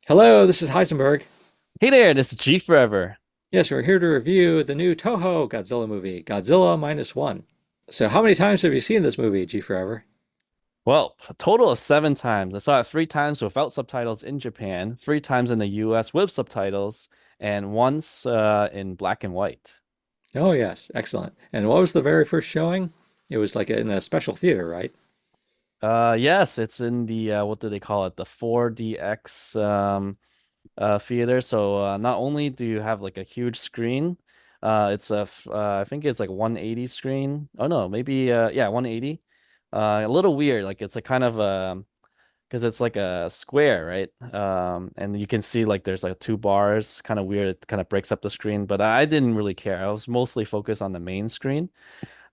Hello, this is Heisenberg. Hey there, this is G Forever. Yes, we're here to review the new Toho Godzilla movie, Godzilla Minus One. So, how many times have you seen this movie, G Forever? Well, a total of 7 times. I saw it 3 times without subtitles in Japan, 3 times in the US with subtitles, and once in black and white. Oh, yes, excellent. And what was the very first showing? It was like in a special theater, right? Yes, it's in the what do they call it? The 4DX theater. So not only do you have like a huge screen, I think it's like 180 screen. Oh no, maybe yeah, 180. A little weird. Like it's a kind of because it's like a square, right? And you can see like there's like 2 bars, kind of weird. It kind of breaks up the screen, but I didn't really care. I was mostly focused on the main screen.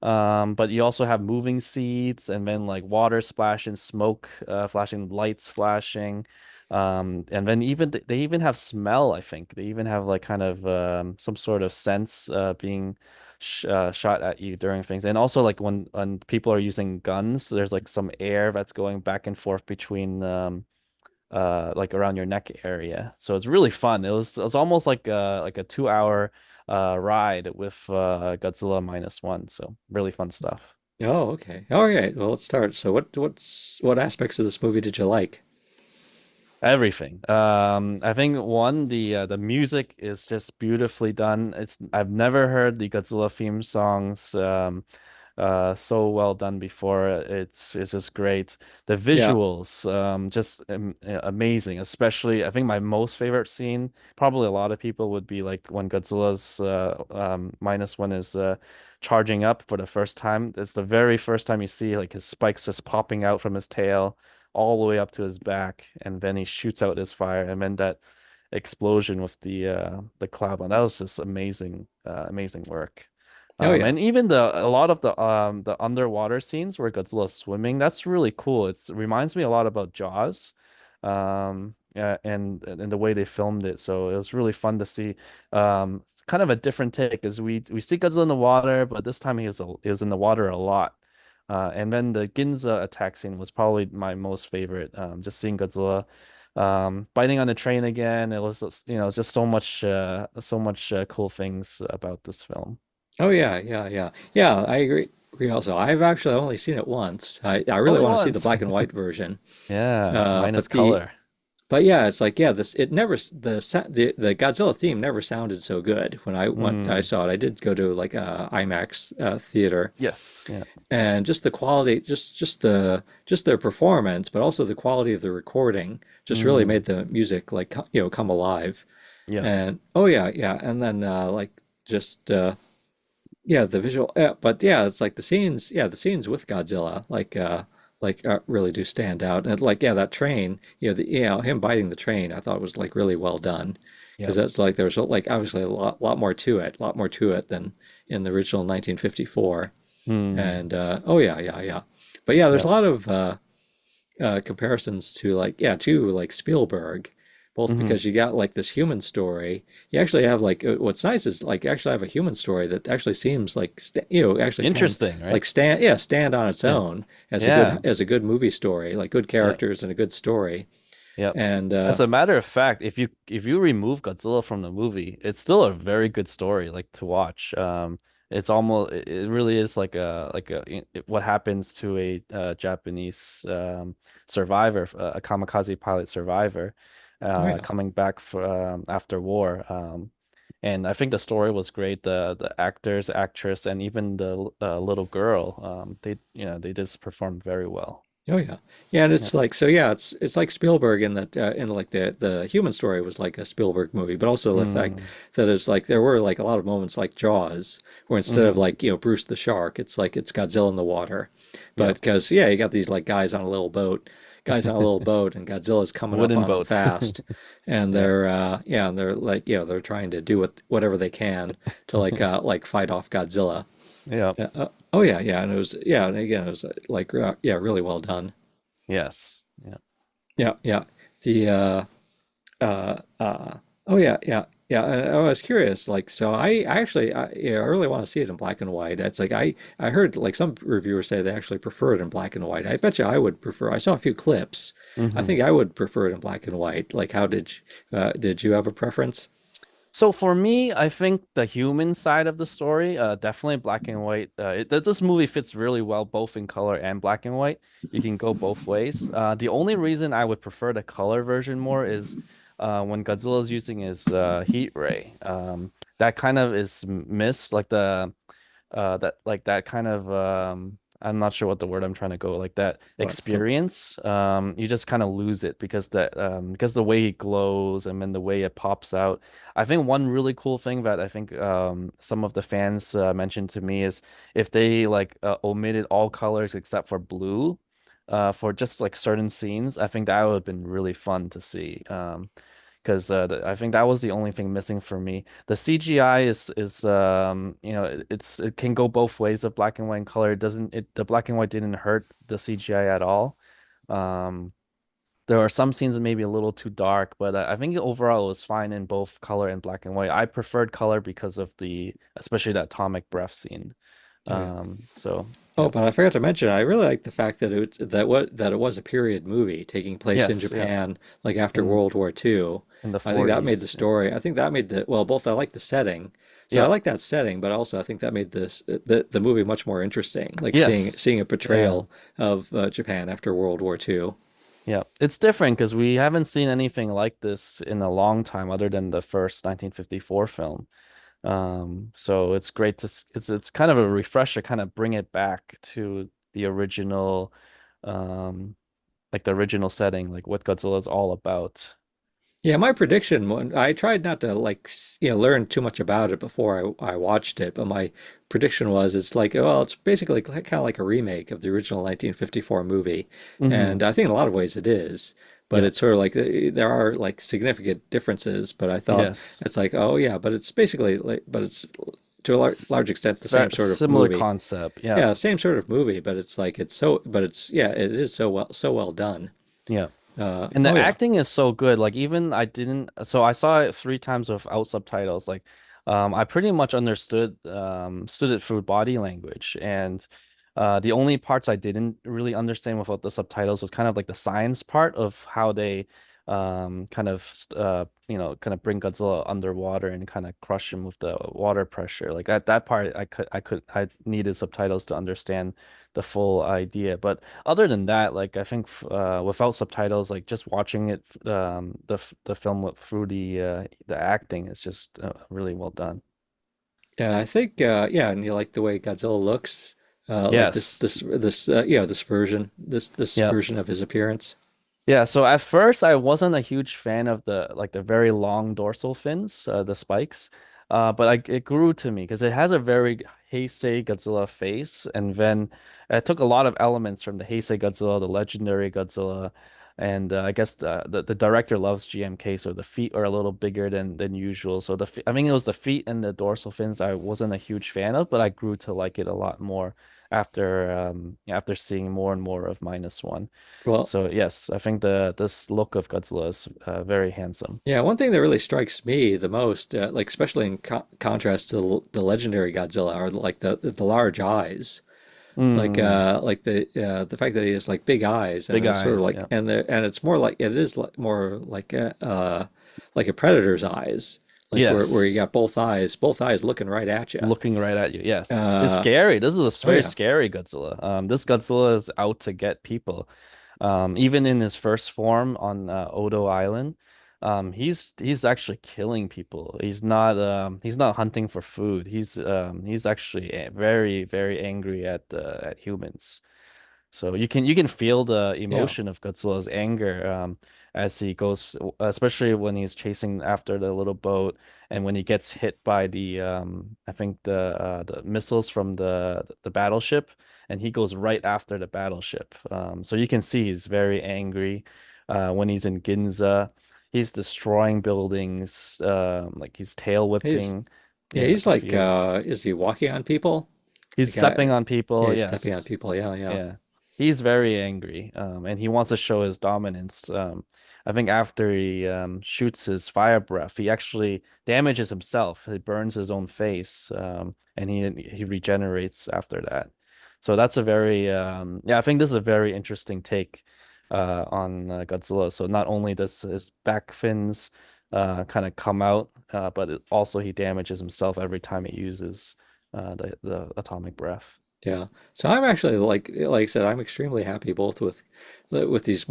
But you also have moving seats and then like water splashing, smoke flashing, lights flashing. And then they even have smell, I think. They even have like kind of some sort of sense being shot at you during things. And also like when people are using guns, there's like some air that's going back and forth between like around your neck area. So it's really fun. It was almost like a 2 hour ride with Godzilla Minus One. So really fun stuff. Oh, okay. All right. Well, let's start. So, what aspects of this movie did you like? Everything. I think one, the music is just beautifully done. I've never heard the Godzilla theme songs so well done before. It's just great. The Yeah. visuals just amazing. Especially I think my most favorite scene, probably a lot of people would be like when Godzilla's minus one is charging up for the first time. It's the very first time you see like his spikes just popping out from his tail all the way up to his back, and then he shoots out his fire, and then that explosion with the cloud one. That was just amazing, amazing work. Oh, yeah. And even a lot of the underwater scenes where Godzilla's swimming, that's really cool. It reminds me a lot about Jaws, yeah, and the way they filmed it. So it was really fun to see. It's kind of a different take as we see Godzilla in the water, but this time he was in the water a lot. And then the Ginza attack scene was probably my most favorite. Just seeing Godzilla biting on the train again. It was just so much cool things about this film. Oh, yeah, yeah, yeah. Yeah, I agree also. I've actually only seen it once. I really Only want to see the once. black and white version. Yeah, Uh, minus but the color. But yeah, it's like yeah, this it never the Godzilla theme never sounded so good when I Mm, saw it. I did go to like a IMAX theater, yes, yeah. and just the quality, just their performance, but also the quality of the recording, just really Mm, made the music like come alive. yeah. And oh yeah, yeah, and then like just yeah, the visual, yeah, but yeah, it's like the scenes, yeah, the scenes with Godzilla, really do stand out. And like, yeah, that train, him biting the train, I thought was like really well done, because Yeah. that's like there's like obviously lot more to it, lot more to it than in the original 1954. Mm, And oh yeah, yeah, yeah. But yeah, there's a yes. lot of comparisons to like Spielberg, both Hmm. because you got like this human story. You actually have like what's nice is like you actually have a human story that actually seems like actually can Interesting, right? like stand on its Yeah. own as Yeah. a good movie story, like good Yeah. characters and a good story. Yep. And As a matter of fact, if you remove Godzilla from the movie, it's still a very good story, like to watch. It's almost it really is what happens to a Japanese survivor, a kamikaze pilot survivor, oh yeah, coming back after war. And I think the story was great. The actors, actress, and even the little girl, they just performed very well. oh yeah, yeah, and Yeah. it's like so yeah, it's like Spielberg in that in like the human story was like a Spielberg movie, but also the fact Mm, that it's like there were like a lot of moments like Jaws, where instead of hmm. like Bruce the shark, it's like it's Godzilla in the water, but Yep. because yeah, you got these like guys on a little boat, and Godzilla's coming up Wooden on them boat. fast, and Yeah. they're like they're trying to do whatever they can to like fight off Godzilla. Yep. Oh yeah, yeah, and it was yeah, and again it was yeah, really well done. Yes. Yeah. Yeah, yeah. The uh oh yeah, yeah. Yeah, I was curious. Like, so I actually, yeah, I really want to see it in black and white. It's like I heard like some reviewers say they actually prefer it in black and white. I bet you I would prefer. I saw a few clips. I Hmm. think I would prefer it in black and white. Like, how did you have a preference? So for me, I think the human side of the story, definitely black and white. This movie fits really well both in color and black and white. You can go both ways. The only reason I would prefer the color version more is when Godzilla's using his heat ray. That kind of is missed, like that kind of I'm not sure what the word I'm trying to go, like that What? The, experience, you just kind of lose it because the way he glows and then the way it pops out. I think one really cool thing that I think some of the fans mentioned to me is if they like omitted all colors except for blue for just like certain scenes. I think that would have been really fun to see. Because I think that was the only thing missing for me. The CGI is it can go both ways of black and white and color. It doesn't it the black and white didn't hurt the CGI at all. Um, there are some scenes that may be a little too dark, but I think overall it was fine in both color and black and white. I preferred color because of especially that atomic breath scene. oh yeah. So Oh, yeah. but I forgot to mention, I really like the fact that it was a period movie taking place in Yes, yeah. Japan, like after In World War II. in the I think that made the 40s. Yeah. story. I think that made the well, both I like the setting, so I Yep. like that setting, but also I think that made the movie much more interesting. Like Yes. seeing a Yeah. portrayal of Japan after World War II. Yeah, it's different because we haven't seen anything like this in a long time other than the first 1954 film. So it's great it's kind of a refresher, kind of bring it back to the original, um, like the original setting, like what Godzilla is all about. Yeah, my prediction, when I tried not to like, learn too much about it before I watched it, but my prediction was it's like, well, it's basically kind of like a remake of the original 1954 movie. Hmm. And I think in a lot of ways it is, but Yeah. it's sort of like there are like significant differences, but I thought Yes. it's like, oh yeah, but it's basically like, but it's to a large extent the Very same sort of similar movie. concept. Yeah. Yeah, same sort of movie, but it's like it's so, but it's yeah, it is so well done. Yeah. And Oh the yeah. acting is so good. Like even I didn't so I saw it three times without subtitles. Like I pretty much stood it through body language. And the only parts I didn't really understand without the subtitles was kind of like the science part of how they kind of bring Godzilla underwater and kind of crush him with the water pressure. Like that part I needed subtitles to understand the full idea. But other than that, like I think without subtitles, like just watching it, the film through the acting is just really well done. Yeah, I think yeah, and you like the way Godzilla looks, like Yes. this Yeah. version of his appearance. Yeah, so at first I wasn't a huge fan of the very long dorsal fins, the spikes. It grew to me because it has a very Heisei Godzilla face, and then it took a lot of elements from the Heisei Godzilla, the legendary Godzilla, and I guess the director loves GMK, so the feet are a little bigger than usual. So I mean it was the feet and the dorsal fins I wasn't a huge fan of, but I grew to like it a lot more after seeing more and more of Minus One. Well, So yes, I think the this look of Godzilla is very handsome. yeah, one thing that really strikes me the most, like especially in contrast to the legendary Godzilla, are like the large eyes. Mm, Like the fact that he has like big eyes and big it's sort of eyes, like yeah. and it's more like it is more like a predator's eyes, like where you Yes, got both eyes looking right at you. looking right at you. Yes. It's Uh, scary. This is a oh very yeah. scary Godzilla. This Godzilla is out to get people. Even in his first form on Odo Island, he's actually killing people. He's not hunting for food. He's actually very, very angry at humans. So you can feel the Yeah. emotion of Godzilla's anger as he goes, especially when he's chasing after the little boat and when he gets hit by I think the missiles from the battleship, and he goes right after the battleship. So you can see he's very angry when he's in Ginza. He's destroying buildings, like he's tail He's whipping. yeah, Yeah, you he's can like feel it. is he walking on people? He's Like stepping on yeah, people. he's stepping on Yes. people. Yeah, yeah. Yeah. He's very angry, and he wants to show his dominance. I think after he shoots his fire breath, he actually damages himself. He burns his own face, and he regenerates after that. So that's a very yeah, I think this is a very interesting take on Godzilla. So not only does his back fins kind of come out, but also he damages himself every time he uses the atomic breath. Yeah. So I'm actually like I said, I'm extremely happy both with these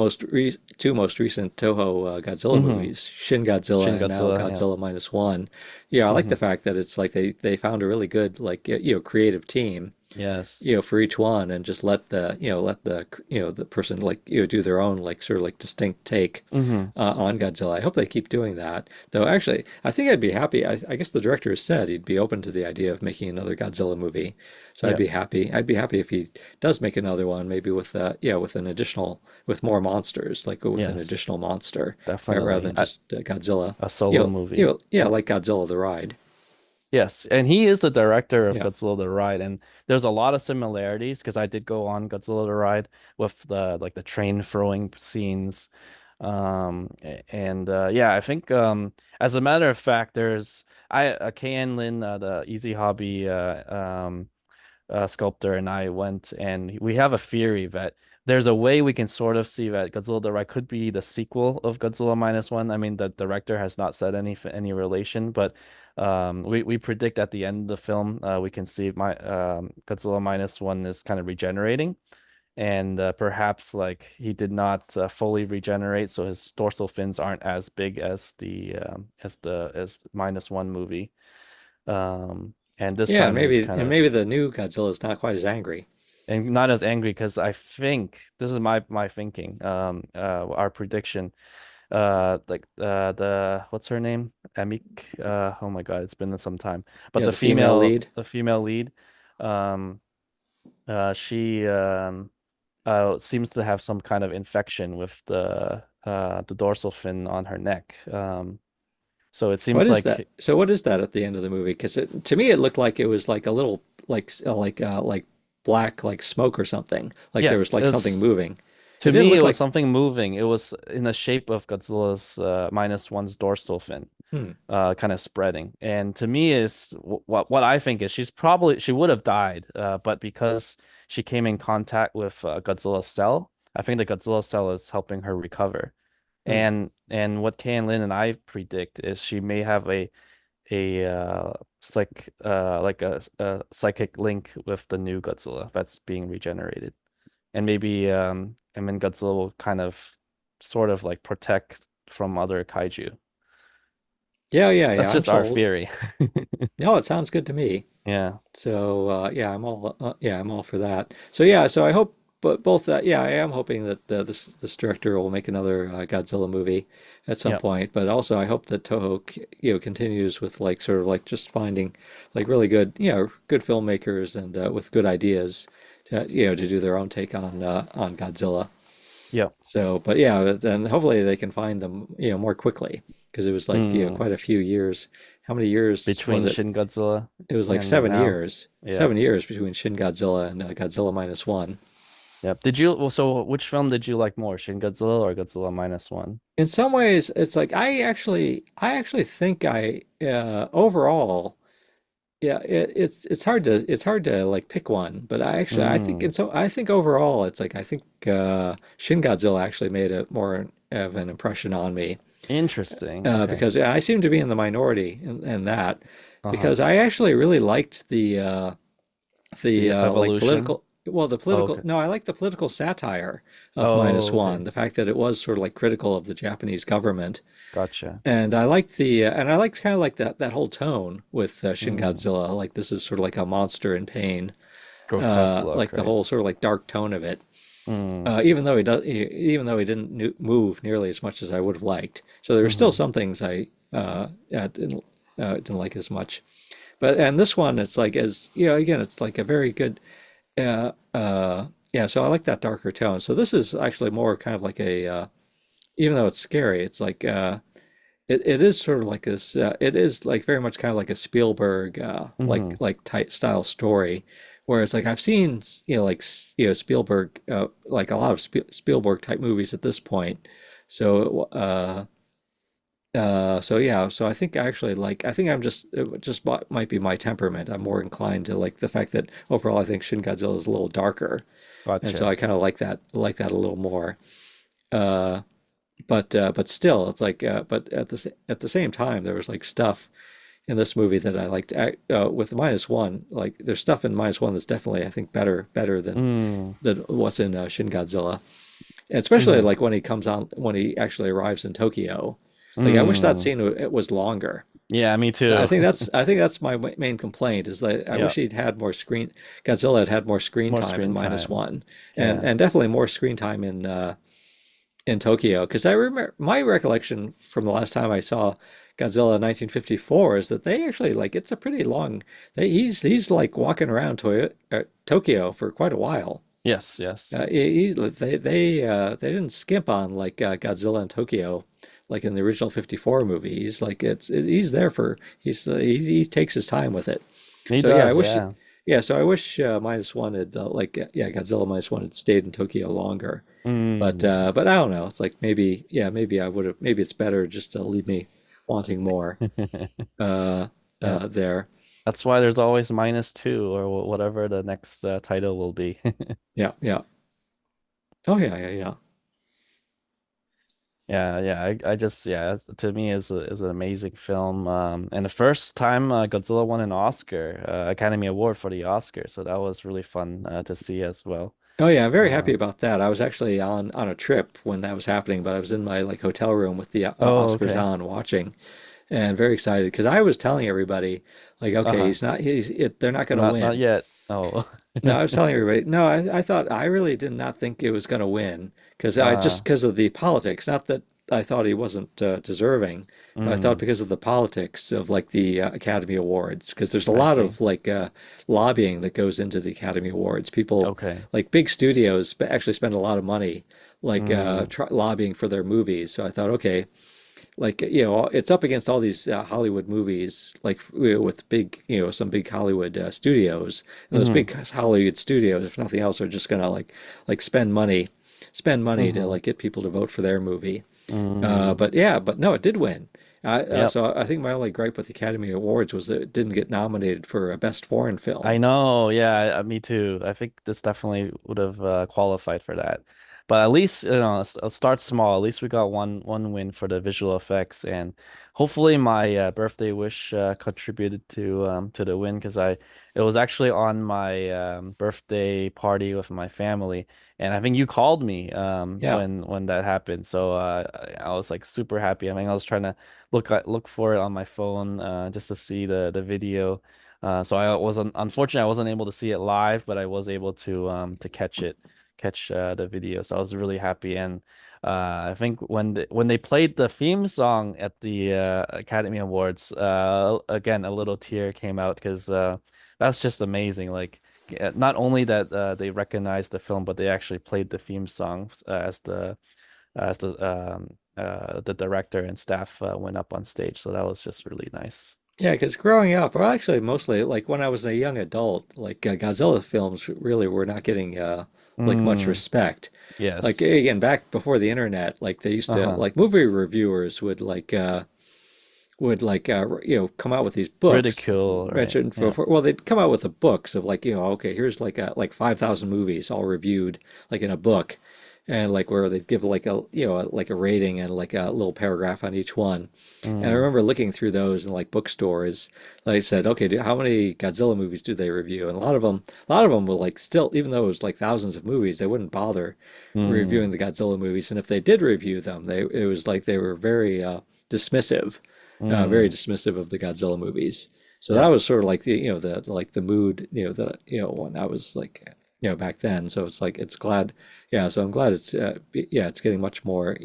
two most recent Toho Godzilla Hmm. movies, Shin Shin Godzilla and now Godzilla, yeah. Godzilla Minus One. Yeah, I like Hmm. the fact that it's like they found a really good creative team Yes. for each one and just let the person do their own like sort of like distinct take Hmm. on Godzilla. I hope they keep doing that. Though actually, I think I'd be happy. I guess the director has said he'd be open to the idea of making another Godzilla movie. So I'd Yeah. be happy. I'd be happy if he does make another one, maybe with more monsters, like with an Yes. additional monster rather Definitely. than just Godzilla. A solo movie. Yeah, Yep. like Godzilla the ride. Yes, and he is the director of Yeah. Godzilla the Ride, and there's a lot of similarities because I did go on Godzilla the Ride with the like the train throwing scenes. And yeah, I think as a matter of fact, there's I Kay Lin, the Easy Hobby sculptor, and I went and we have a theory that there's a way we can sort of see that Godzilla the Right could be the sequel of Godzilla Minus One. I mean, the director has not said any relation, but we predict at the end of the film we can see my Godzilla Minus One is kind of regenerating. And perhaps like he did not fully regenerate, so his dorsal fins aren't as big as the minus one movie. And this Yeah, time is kind and of maybe the new Godzilla is not quite as angry. and not as angry because I think this is my thinking. Our prediction. The what's her name? Amik. Oh my God, it's been some time. But Yeah, the female lead. the female lead, um, she seems to have some kind of infection with the dorsal fin on her neck. So it What seems is that? like So what is that at the end of the movie? Because to me it looked like it was like a little like black like smoke or something. Like there was yes, like something it's moving. It to didn't me it look was like something moving. It was in the shape of Godzilla's minus one's dorsal fin. hmm. Kind of spreading. And to me is what I think is she would have died, but because she came in contact with Godzilla's cell, I think the Godzilla cell is helping her recover. Hmm. And what Kay and Lin and I predict is she may have a like a psychic link with the new Godzilla that's being regenerated. And maybe and then Godzilla will kind of sort of like protect from other kaiju. Yeah. That's I'm just our sold. theory. No, it sounds good to me. Yeah. So I'm all for that. So yeah, so I hope but both that yeah, I am hoping that this director will make another Godzilla movie at some Yep. point, but also I hope that Toho continues with like sort of like just finding like really good good filmmakers and with good ideas to do their own take on Godzilla. Yep. So, but yeah, then hopefully they can find them more quickly because it was like Mm. quite a few years. How many years was Between it? Shin Godzilla It was like and now. Yeah. 7 years between Shin Godzilla and Godzilla Minus One. Yep. So which film did you like more, Shin Godzilla or Godzilla Minus One? In some ways, it's like I actually think overall, yeah, it's hard to like pick one, but I think Mm. I think overall, it's like I think Shin Godzilla actually made a more of an impression on me Interesting. Okay. because I seem to be in the minority in that Uh-huh. because I actually really liked the The like evolution. the Oh, political okay. no, I like the political satire of Minus Oh, One, okay. the fact that it was sort of like critical of the Japanese government. Gotcha. And I liked kind of like that whole tone with Shin Mm. Godzilla, like this is sort of like a monster in pain, Grotesque like look, the right? whole sort of like dark tone of it. Mm. Even though he didn't move nearly as much as I would have liked. So there were still Mm-hmm. some things I didn't like as much. But and this one, it's like as again, it's like a very good yeah. So I like that darker tone. So this is actually more kind of like a even though it's scary, it's like it is sort of like this. It is like very much kind of like a Spielberg Mm-hmm. like type style story, where it's like I've seen like Spielberg like a lot of Spielberg type movies at this point, So so yeah, so I think I actually like I think I'm just might be my temperament. I'm more inclined to like the fact that overall I think Shin Godzilla is a little darker, and so Gotcha. I kind of like that a little more. Uh, but still, it's like but at the same time, there was like stuff in this movie that I liked. With minus one, like there's stuff in minus one that's definitely I think better Mm. than what's in Shin Godzilla, and especially Hmm. like when he actually arrives in Tokyo. Like I wish that Mm. scene it was longer. Yeah, me too. I think that's my main complaint is that I Yeah. wish he'd had more screen Godzilla had more screen More time in screen minus time. one, Yeah. and definitely more screen time in Tokyo because I remember my recollection from the last time I saw Godzilla 1954 is that they actually like it's a pretty long he's like walking around Tokyo for quite a while. Yes, yes. They didn't skimp on like Godzilla in Tokyo like in the original 54 movie. He's like he's there for he takes his time with it. He So yeah, I does, wish yeah. yeah, so I wish minus one had yeah, Godzilla minus one had stayed in Tokyo longer. Mm. But I don't know. It's like maybe yeah, maybe I would have maybe it's better just to leave me wanting more uh Yeah. there. That's why there's always -2 or whatever the next title will be. Yeah, yeah. Oh yeah, yeah, yeah. Yeah, yeah. I just yeah, to me is an amazing film. And the first time Godzilla won an Oscar, Academy Award for the Oscar, so that was really fun to see as well. Oh yeah, I'm very happy Um, about that. I was actually on a trip when that was happening, but I was in my like hotel room with the oh, Oscars okay. on watching and very excited because I was telling everybody like okay, Uh-huh. they're not going to Not win. yet. Oh. No, I was telling everybody, no, I thought I really did not think it was going to win because I just Uh, because of the politics. Not that I thought he wasn't deserving, but I thought mm, because of the politics of like the Academy Awards, because there's a I lot see. of like lobbying that goes into the Academy Awards. People Okay. like big studios actually spend a lot of money like Mm, lobbying for their movies. So I thought, okay, like it's up against all these Hollywood movies like with big some big Hollywood studios, and those mm, big Hollywood studios if nothing else are just gonna like spend money to mm, like get people to vote for their movie. mm. But yeah, but no, it did win. Yep. So I think my only gripe with the Academy Awards was that it didn't get nominated for a best foreign film. I know. Yeah, me too. I think this definitely would have qualified for that. But at least, start small. At least we got one win for the visual effects, and hopefully my birthday wish contributed to the win because I it was actually on my birthday party with my family, and I think you called me Yeah. when that happened. So I was like super happy. I mean, I was trying to look for it on my phone just to see the video. So I wasn't unfortunately I wasn't able to see it live, but I was able to catch the video. So I was really happy. And I think when they played the theme song at the Academy Awards, again a little tear came out because that's just amazing. Like not only that they recognized the film, but they actually played the theme song as the director and staff went up on stage. So that was just really nice. Yeah, because growing up, well, actually, mostly like when I was a young adult, like Godzilla films really were not getting like much Mm, respect. Like yes. again, back before the internet, like they used to Uh-huh. like movie reviewers would like come out with these books Ridicule, right? mentioned Yeah. well they'd come out with the books of like okay here's like 5,000 movies all reviewed like in a book and like where they'd give like a like a rating and like a little paragraph on each one. And I Mm, remember looking through those in like bookstores. Like I said, okay, how many Godzilla movies do they review? And a lot of them will like still, even though it was like thousands of movies, they wouldn't bother mm, reviewing the Godzilla movies. And if they did review them, it was like they were dismissive, very mm. dismissive of the Godzilla movies. So that Yep. was sort of like the the like the mood when I was like back then. So it's like it's glad yeah. So I'm glad yeah it's getting much more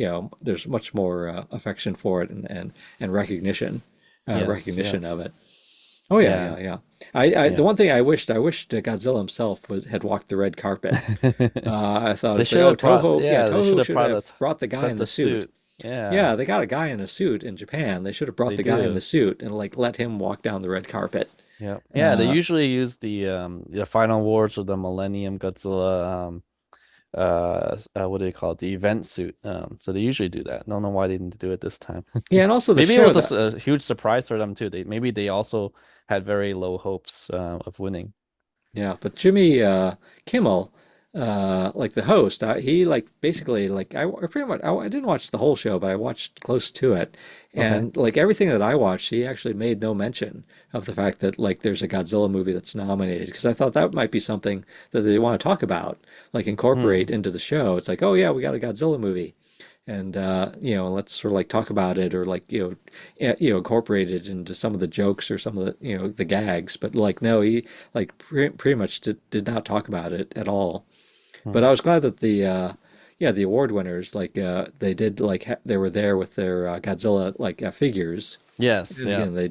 there's much more affection for it and Yes. Yep. recognition of it. Oh yeah, Yeah. yeah, yeah. The Yeah. one thing I wished Godzilla himself had walked the red carpet. I thought They it's like, should oh, have brought. Yeah, they should Toho have should have brought the guy sent in the the suit. suit. Yeah, Yeah, they got a guy in a suit in Japan. They should have brought they the guy in the do. suit and like let him walk down the red carpet. Yeah. Yeah, they Uh, usually use the final wars of the Millennium Godzilla what do they call it? The event suit. So they usually do that. I don't know why they didn't do it this time. Yeah, and also the Maybe it show was a, that a huge surprise for them too. Maybe they also had very low hopes of winning. Yeah, but Jimmy Kimmel, like the host, he like basically like I pretty much I didn't watch the whole show, but I watched close to it, Okay. and like everything that I watched, he actually made no mention of the fact that like there's a Godzilla movie that's nominated because I thought that might be something that they want to talk about, like incorporate Hmm. into the show. It's like, oh yeah, we got a Godzilla movie, and let's sort of like talk about it or like incorporate it into some of the jokes or some of the the gags. But like no, he like pretty much did not talk about it at all. But Hmm. I was glad that the award winners like they did like they were there with their Godzilla like figures. Yes. And Yeah. again, they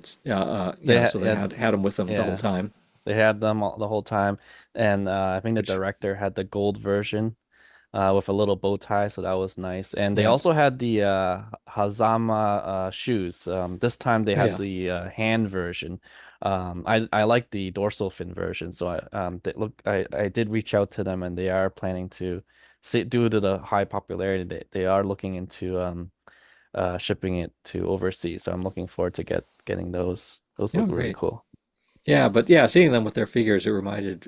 They so they had them with them the whole yeah. time. They had them the whole time, and I think the Which director had the gold version with a little bow tie, so that was nice. And they yeah, also had the Hazama shoes. This time they oh had yeah, the hand version. I like the dorsal fin version, so I did reach out to them, and they are planning to see due to the high popularity, they are looking into shipping it to overseas. So I'm looking forward to getting those. Those oh look really great. cool. Yeah, but yeah, seeing them with their figures, it reminded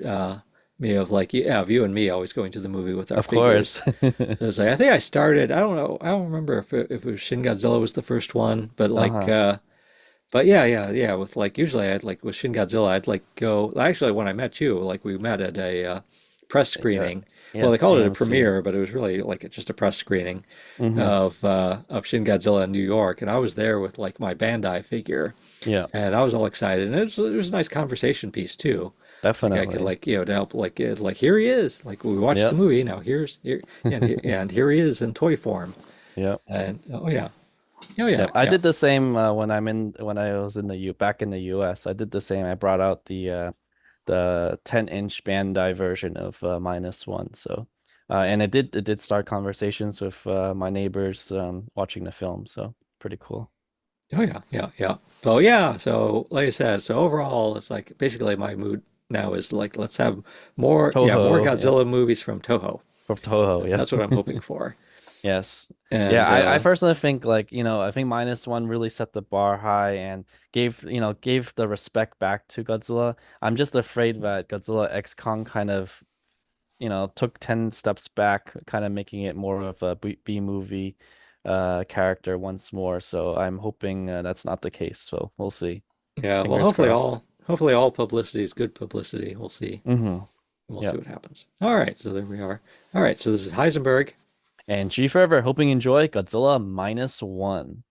me of like yeah, of you and me always going to the movie with our Of figures. course. So it's like I think I started. I don't know. I don't remember if it was Shin Godzilla was the first one, but like Uh-huh. but yeah. With like usually I'd like with Shin Godzilla, I'd like go. Actually, when I met you, like we met at a press Yeah. screening. Well, they Yes, called it a AMC. premiere, but it was really like just a press screening Hmm. of Shin Godzilla in New York, and I was there with like my Bandai figure, Yeah, and I was all excited, and it was a nice conversation piece too. Like I could definitely. like to help like here he is. Like we watched the Yep. movie, now and here he is in toy form. Yep. And oh yeah, Yep. I yeah. did the same when I was in the U back in the US. I did the same. I brought out the 10-inch Bandai version of Minus One. So and it did start conversations with my neighbors watching the film. So pretty cool. Oh yeah. So yeah, so like I said, so overall, it's like basically my mood now is like let's have more Toho, yeah. Godzilla movies from Toho. From Toho, That's what I'm yeah. hoping for. Yes. Yeah, And I personally think like, I think Minus One really set the bar high and gave the respect back to Godzilla. I'm just afraid that Godzilla X Kong kind of, took 10 steps back, kind of making it more of a B movie character once more. So I'm hoping that's not the case. So we'll see. yeah, well, Fingers crossed. hopefully all publicity is good publicity. We'll see. Mm-hmm. We'll see Yep. what happens. All right, so there we are. All right, so this is Heisenberg. And G Forever, hoping you enjoy Godzilla Minus One.